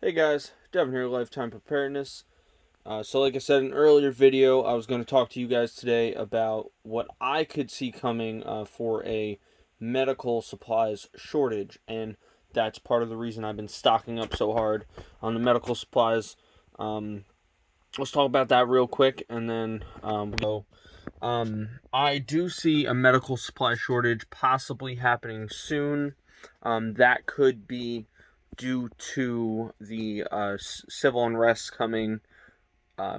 Hey guys, Devin here, Lifetime Preparedness. So like I said in an earlier video, I was going to talk to you guys today about what I could see coming for a medical supplies shortage, and that's part of the reason I've been stocking up so hard on the medical supplies. Um, let's talk about that real quick, and then go. I do see a medical supply shortage possibly happening soon. That could be due to the civil unrest coming. I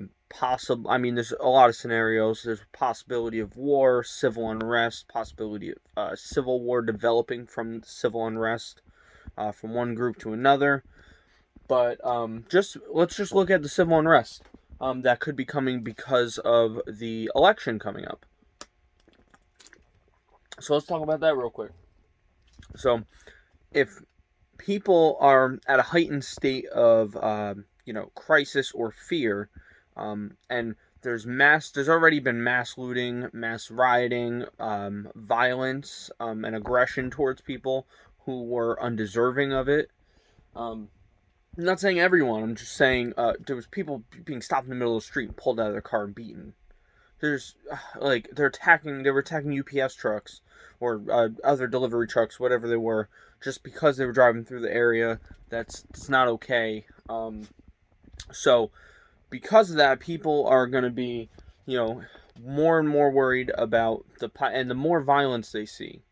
mean, there's a lot of scenarios. There's a possibility of war, civil unrest, possibility of civil war developing from civil unrest from one group to another. But just let's just look at the civil unrest that could be coming because of the election coming up. So let's talk about that real quick. So if people are at a heightened state of crisis or fear, and there's already been mass looting, mass rioting, violence, and aggression towards people who were undeserving of it. I'm not saying everyone. I'm just saying there was people being stopped in the middle of the street and pulled out of their car and beaten. There's like they were attacking UPS trucks or other delivery trucks, whatever they were, just because they were driving through the area. That's not okay. So because of that, people are going to be, you know, more and more worried about and the more violence they see,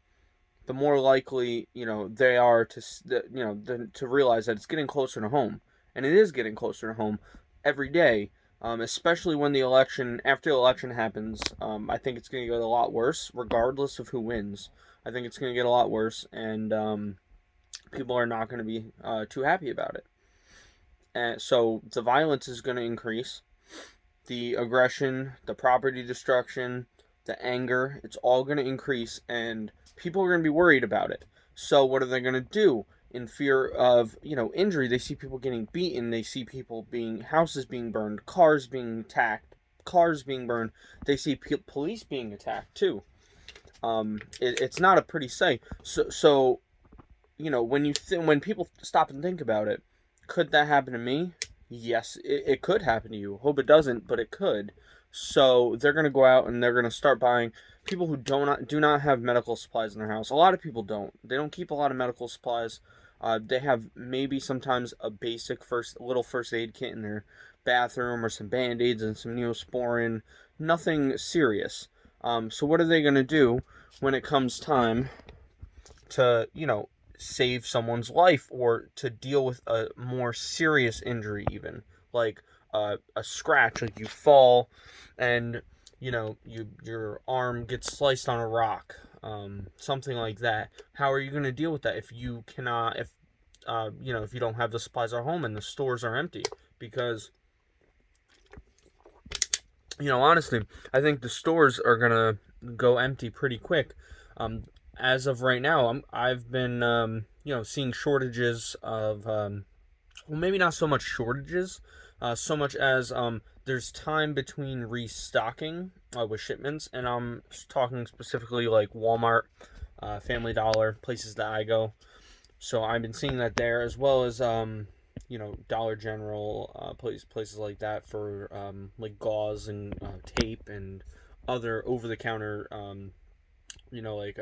the more likely, they are to realize that it's getting closer to home, and it is getting closer to home every day. Especially when after the election happens, I think it's going to get a lot worse, regardless of who wins. I think it's going to get a lot worse, and people are not going to be too happy about it. And so the violence is going to increase, the aggression, the property destruction, the anger, it's all going to increase, and people are going to be worried about it. So what are they going to do? In fear of, injury, they see people getting beaten, they see houses being burned, cars being attacked, cars being burned, they see police being attacked too. It's not a pretty sight. So when people stop and think about it, could that happen to me? Yes, it could happen to you. Hope it doesn't, but it could. So they're gonna go out and they're gonna start buying. People who do not have medical supplies in their house. A lot of people don't. They don't keep a lot of medical supplies. They have maybe sometimes a basic first aid kit in their bathroom, or some band-aids and some Neosporin. Nothing serious. So what are they gonna do when it comes time to save someone's life, or to deal with a more serious injury, even like a scratch, like you fall and your arm gets sliced on a rock, something like that. How are you going to deal with that if you cannot if you don't have the supplies at home and the stores are empty? Because honestly, I think the stores are going to go empty pretty quick. As of right now, I've been seeing shortages of well, maybe not so much shortages, so much as there's time between restocking with shipments, and I'm talking specifically like Walmart, Family Dollar, places that I go. So I've been seeing that there, as well as Dollar General, places like that for like gauze and tape and other over-the-counter like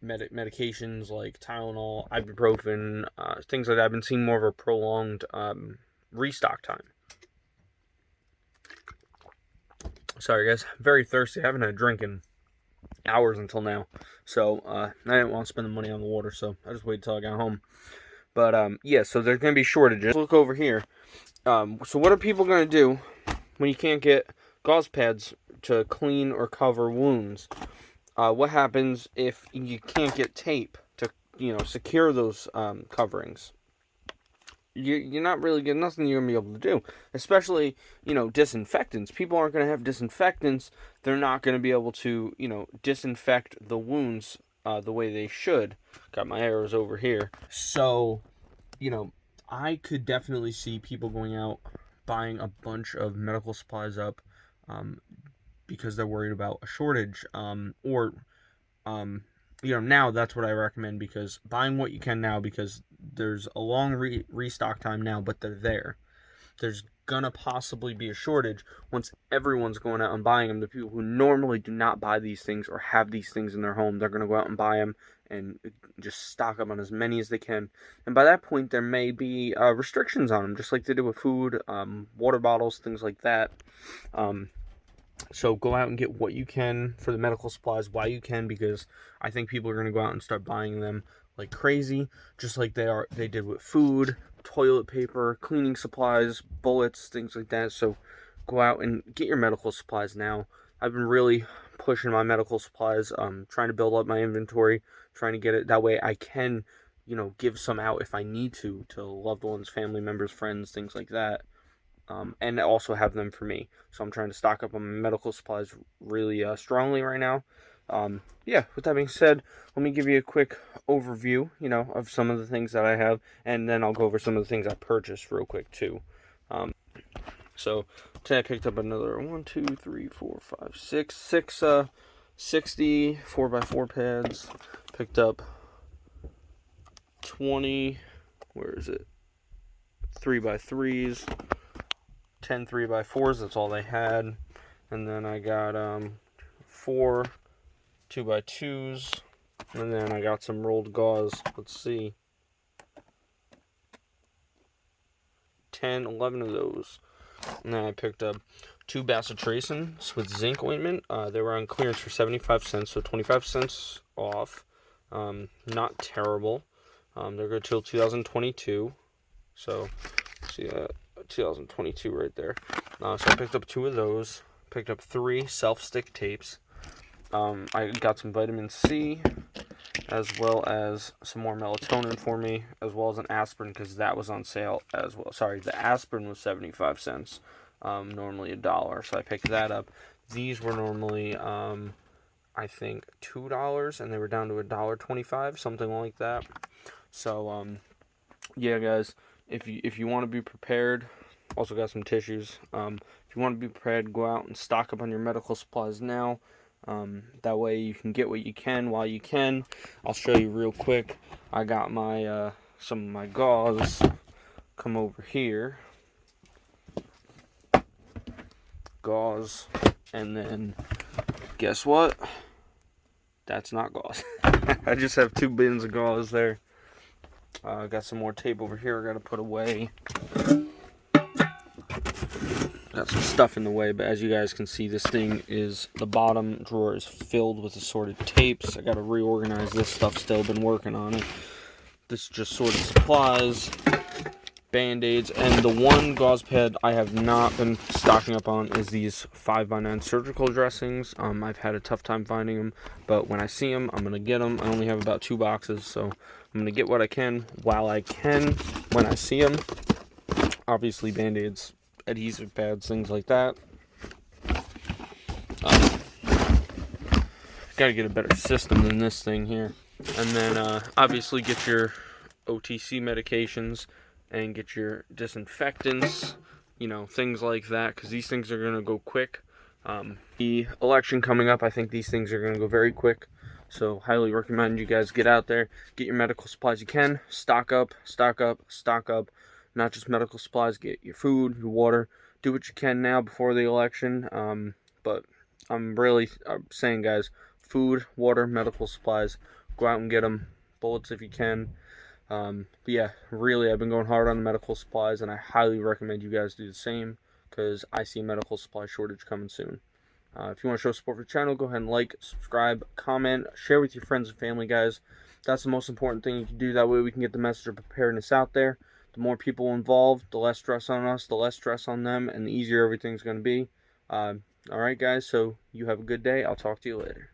medications like Tylenol, ibuprofen, things like that. I've been seeing more of a prolonged restock time. Sorry, guys. Very thirsty. I haven't had a drink in hours until now. So I didn't want to spend the money on the water, so I just waited till I got home. But yeah, so there's going to be shortages. Look over here. So what are people going to do when you can't get gauze pads to clean or cover wounds? What happens if you can't get tape to secure those coverings? You're not really getting nothing you're gonna be able to do, especially disinfectants. People aren't gonna have disinfectants. They're not gonna be able to disinfect the wounds the way they should. Got my arrows over here. So I could definitely see people going out buying a bunch of medical supplies up, because they're worried about a shortage, or now that's what I recommend, because buying what you can now, because there's a long restock time now, but they're there. There's gonna possibly be a shortage once everyone's going out and buying them. The people who normally do not buy these things or have these things in their home, they're gonna go out and buy them and just stock up on as many as they can. And by that point, there may be restrictions on them, just like they do with food, water bottles, things like that. So go out and get what you can for the medical supplies while you can, because I think people are going to go out and start buying them like crazy, just like they did with food, toilet paper, cleaning supplies, bullets, things like that. So go out and get your medical supplies now. I've been really pushing my medical supplies, trying to build up my inventory, trying to get it that way I can, give some out if I need to loved ones, family members, friends, things like that. And also have them for me. So I'm trying to stock up on my medical supplies really strongly right now. Yeah, with that being said, let me give you a quick overview, of some of the things that I have, and then I'll go over some of the things I purchased real quick too. So today I picked up another 1, 2, 3, 4, 5, 6, 60 4x4 pads. Picked up 20, where is it? 3x3s. 10 3x4s, that's all they had. And then I got 4 2x2s, and then I got some rolled gauze. Let's see, 10 11 of those. And then I picked up 2 bacitracins with zinc ointment. They were on clearance for 75 cents, so 25 cents off. Not terrible. They're good till 2022, so see that 2022 right there. So I picked up 2 of those. Picked up 3 self-stick tapes. I got some vitamin C, as well as some more melatonin for me, as well as an aspirin, because that was on sale as well. Sorry, the aspirin was 75 cents, normally $1, so I picked that up. These were normally, I think, $2, and they were down to $1.25, something like that. So, yeah, guys, if you want to be prepared, also got some tissues. If you want to be prepared, go out and stock up on your medical supplies now. That way you can get what you can while you can. I'll show you real quick. I got my some of my gauze. Come over here. Gauze. And then guess what? That's not gauze. I just have 2 bins of gauze there. Got some more tape over here I gotta put away. Got some stuff in the way, but as you guys can see, this thing is, the bottom drawer is filled with assorted tapes. I gotta reorganize this stuff still, been working on it. This is just sorted supplies, band-aids, and the one gauze pad I have not been stocking up on is these 5x9 surgical dressings. I've had a tough time finding them, but when I see them, I'm gonna get them. I only have about 2 boxes, so I'm gonna get what I can while I can when I see them. Obviously, band-aids, adhesive pads, things like that. Gotta get a better system than this thing here. And then obviously get your OTC medications and get your disinfectants, things like that, because these things are going to go quick. The election coming up, I think these things are going to go very quick. So highly recommend you guys get out there, get your medical supplies you can, stock up, stock up, stock up. Not just medical supplies, get your food, your water. Do what you can now before the election. But I'm really saying, guys, food, water, medical supplies, go out and get them. Bullets if you can. But yeah, really, I've been going hard on the medical supplies, and I highly recommend you guys do the same, because I see a medical supply shortage coming soon. If you want to show support for the channel, go ahead and like, subscribe, comment, share with your friends and family, guys. That's the most important thing you can do. That way we can get the message of preparedness out there. The more people involved, the less stress on us, the less stress on them, and the easier everything's going to be. Alright, guys, so you have a good day. I'll talk to you later.